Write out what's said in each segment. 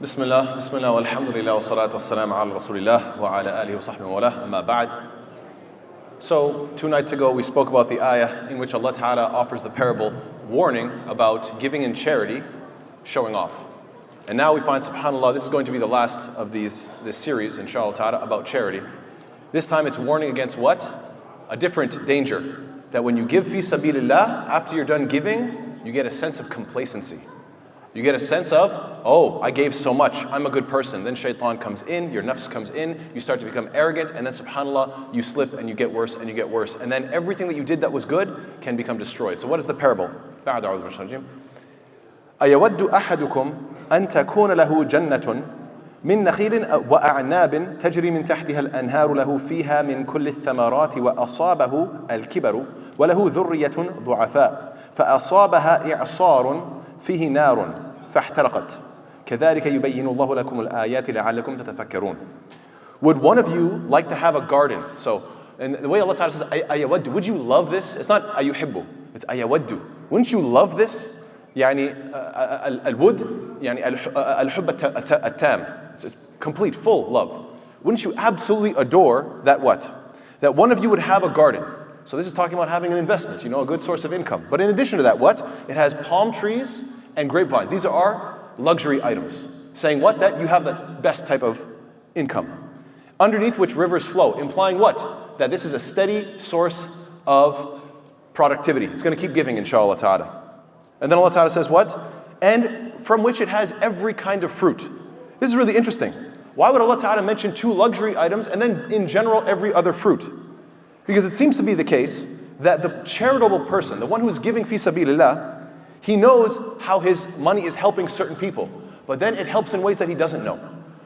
Bismillah, walhamdulillah, wa salatu wassalamu ala rasulillah, wa ala alihi wa sahbihi wa wala, amma ba'd. So, 2 nights ago we spoke about the ayah in which Allah Ta'ala offers the parable warning about giving in charity, showing off. And now we find, subhanAllah, this is going to be the last of this series, inshallah ta'ala, about charity. This time it's warning against what? A different danger. That when you give fi sabilillah, after you're done giving, you get a sense of complacency. You get a sense of, oh, I gave so much, I'm a good person. Then shaitan comes in, your nafs comes in, you start to become arrogant, and then subhanAllah, you slip and you get worse and you get worse. And then everything that you did that was good can become destroyed. So what is the parable? أَيَوَدُّ أَحَدُكُمْ أَن تَكُونَ لَهُ جَنَّةٌ مِّن نَخِيلٍ وَأَعْنَابٍ تَجْرِي مِن تَحْتِهَا الْأَنْهَارُ لَهُ فِيهَا مِن كُلِّ الثَّمَرَاتِ وَأَصَابَهُ الْكِبَرُ وَلَهُ ذُرِّيَّةٌ ضُعَفَاءُ فَأَصَابَهَا إِعْصَارٌ فيه نار فاحترقت كذلك يبين الله لكم الآيات لعلكم تتفكرون. Would one of you like to have a garden? So, and the way Allah Ta'ala says, أَيَوَدُّ, would you love this? It's not أَيُحِبُّ, it's أَيَوَدُّ. Wouldn't you love this? يعني الود يعني الحب التام. It's a complete, full love. Wouldn't you absolutely adore that what? That one of you would have a garden. So this is talking about having an investment, a good source of income. But in addition to that, what? It has palm trees and grapevines. These are our luxury items. Saying what? That you have the best type of income. Underneath which rivers flow, implying what? That this is a steady source of productivity. It's going to keep giving, inshallah ta'ala. And then Allah ta'ala says what? And from which it has every kind of fruit. This is really interesting. Why would Allah ta'ala mention 2 luxury items and then in general every other fruit? Because it seems to be the case that the charitable person, the one who's giving fi sabilillah, he knows how his money is helping certain people, but then it helps in ways that he doesn't know.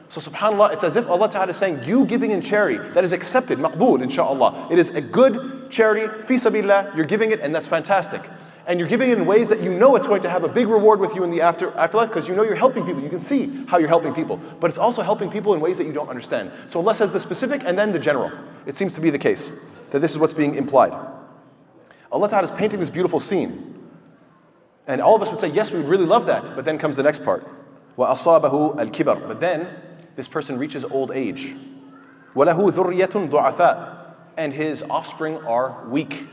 So subhanAllah, it's as if Allah Ta'ala is saying, you giving in charity, that is accepted, maqbool, inshaAllah. It is a good charity, fi sabilillah, you're giving it, and that's fantastic. And you're giving it in ways that you know it's going to have a big reward with you in the afterlife, because you know you're helping people. You can see how you're helping people. But it's also helping people in ways that you don't understand. So Allah says the specific and then the general. It seems to be the case that this is what's being implied. Allah Ta'ala is painting this beautiful scene. And all of us would say, yes, we really love that. But then comes the next part. وَأَصَابَهُ الْكِبَرُ. But then this person reaches old age. وَلَهُ ذُرِّيَّةٌ ضُعَفَاءُ. And his offspring are weak.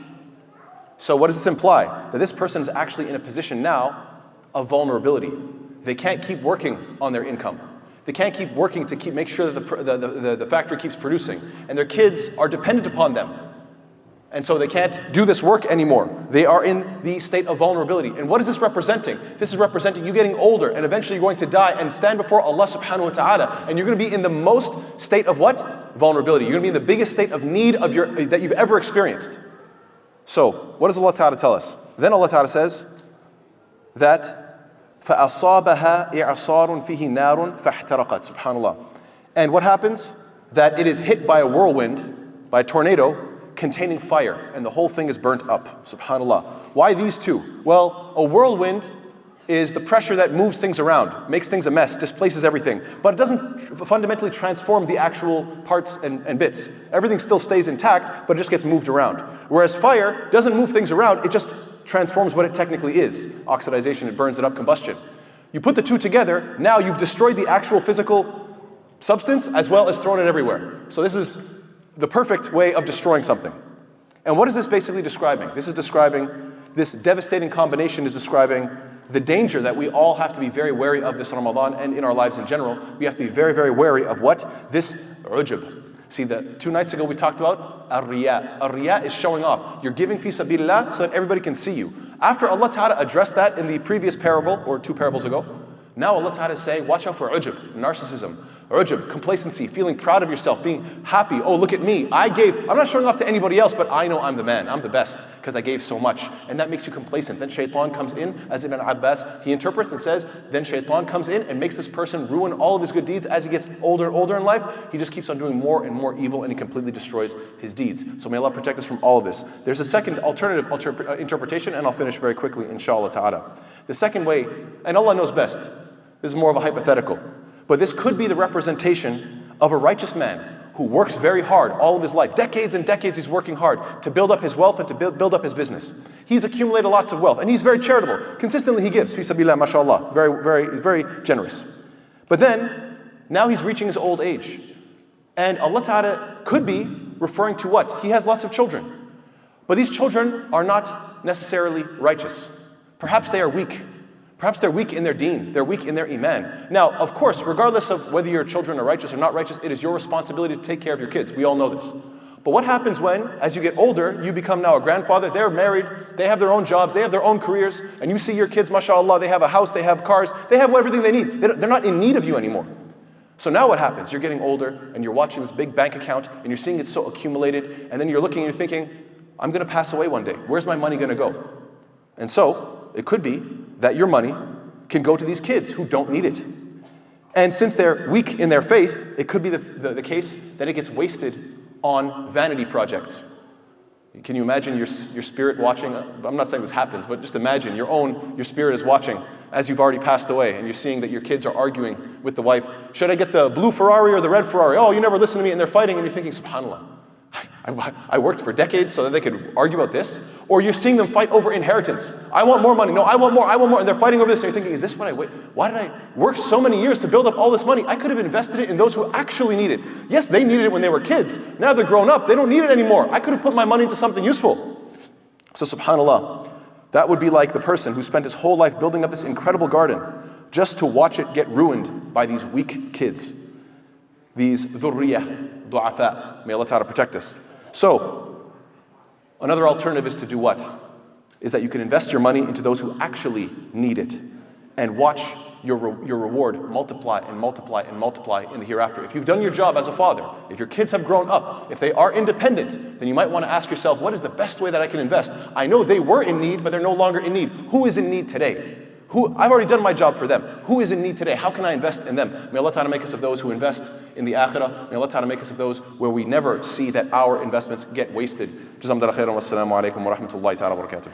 So what does this imply? That this person is actually in a position now of vulnerability. They can't keep working on their income. They can't keep working to make sure that the factory keeps producing. And their kids are dependent upon them. And so they can't do this work anymore. They are in the state of vulnerability. And what is this representing? This is representing you getting older and eventually you're going to die and stand before Allah subhanahu wa ta'ala. And you're going to be in the most state of what? Vulnerability. You're going to be in the biggest state of need that you've ever experienced. So, what does Allah Ta'ala tell us? Then Allah Ta'ala says that فَأَصَابَهَا إِعْصَارٌ فِيهِ نَارٌ فَاحْتَرَقَتْ. SubhanAllah. And what happens? That it is hit by a whirlwind, by a tornado, containing fire, and the whole thing is burnt up. SubhanAllah. Why these two? Well, a whirlwind is the pressure that moves things around, makes things a mess, displaces everything, but it doesn't fundamentally transform the actual parts and bits. Everything still stays intact, but it just gets moved around. Whereas fire doesn't move things around, it just transforms what it technically is. Oxidization, it burns it up, combustion. You put the two together, now you've destroyed the actual physical substance as well as thrown it everywhere. So this is the perfect way of destroying something. And what is this basically describing? This devastating combination is describing the danger that we all have to be very wary of this Ramadan and in our lives in general. We have to be very, very wary of what? This ujub. See, 2 nights ago we talked about ar-riya. Ar-riya is showing off. You're giving fi sabilillah so that everybody can see you. After Allah Ta'ala addressed that in the previous parable, or 2 parables ago, now Allah Ta'ala is saying, watch out for ujub, narcissism. Ujub, complacency, feeling proud of yourself, being happy. Oh, look at me. I'm not showing off to anybody else, but I know I'm the man. I'm the best because I gave so much. And that makes you complacent. Then shaitan comes in, as Ibn Abbas, he interprets and says, then shaitan comes in and makes this person ruin all of his good deeds. As he gets older and older in life, he just keeps on doing more and more evil and he completely destroys his deeds. So may Allah protect us from all of this. There's a second alternative interpretation, and I'll finish very quickly, inshallah ta'ala. The second way, and Allah knows best, this is more of a hypothetical. But this could be the representation of a righteous man who works very hard all of his life. Decades and decades he's working hard to build up his wealth and to build up his business. He's accumulated lots of wealth and he's very charitable. Consistently he gives, fi sabilillah, mashallah, very, very, very generous. But then, now he's reaching his old age. And Allah Ta'ala could be referring to what? He has lots of children. But these children are not necessarily righteous. Perhaps they are weak. Perhaps they're weak in their deen. They're weak in their iman. Now, of course, regardless of whether your children are righteous or not righteous, it is your responsibility to take care of your kids. We all know this. But what happens when, as you get older, you become now a grandfather, they're married, they have their own jobs, they have their own careers, and you see your kids, mashallah, they have a house, they have cars, they have everything they need. They're not in need of you anymore. So now what happens? You're getting older, and you're watching this big bank account, and you're seeing it so accumulated, and then you're looking and you're thinking, I'm going to pass away one day. Where's my money going to go? And so, it could be that your money can go to these kids who don't need it. And since they're weak in their faith, it could be the case that it gets wasted on vanity projects. Can you imagine your spirit watching? I'm not saying this happens, but just imagine your spirit is watching as you've already passed away, and you're seeing that your kids are arguing with the wife. Should I get the blue Ferrari or the red Ferrari? Oh, you never listen to me, and they're fighting, and you're thinking, subhanAllah, I worked for decades so that they could argue about this. Or you're seeing them fight over inheritance. I want more money. No, I want more. And they're fighting over this. And you're thinking, is this what why did I work so many years to build up all this money? I could have invested it in those who actually need it. Yes, they needed it when they were kids. Now they're grown up. They don't need it anymore. I could have put my money into something useful. So subhanAllah, that would be like the person who spent his whole life building up this incredible garden just to watch it get ruined by these weak kids. These dhurriyah, du'afa. May Allah Ta'ala protect us. So, another alternative is to do what? Is that you can invest your money into those who actually need it and watch your reward multiply and multiply and multiply in the hereafter. If you've done your job as a father, if your kids have grown up, if they are independent, then you might want to ask yourself, what is the best way that I can invest? I know they were in need, but they're no longer in need. Who is in need today? I've already done my job for them. Who is in need today? How can I invest in them? May Allah Ta'ala make us of those who invest in the akhirah. May Allah Ta'ala make us of those where we never see that our investments get wasted. Jazakumullah khairan. Wassalamu alaikum wa rahmatullahi ta'ala wa barakatuh.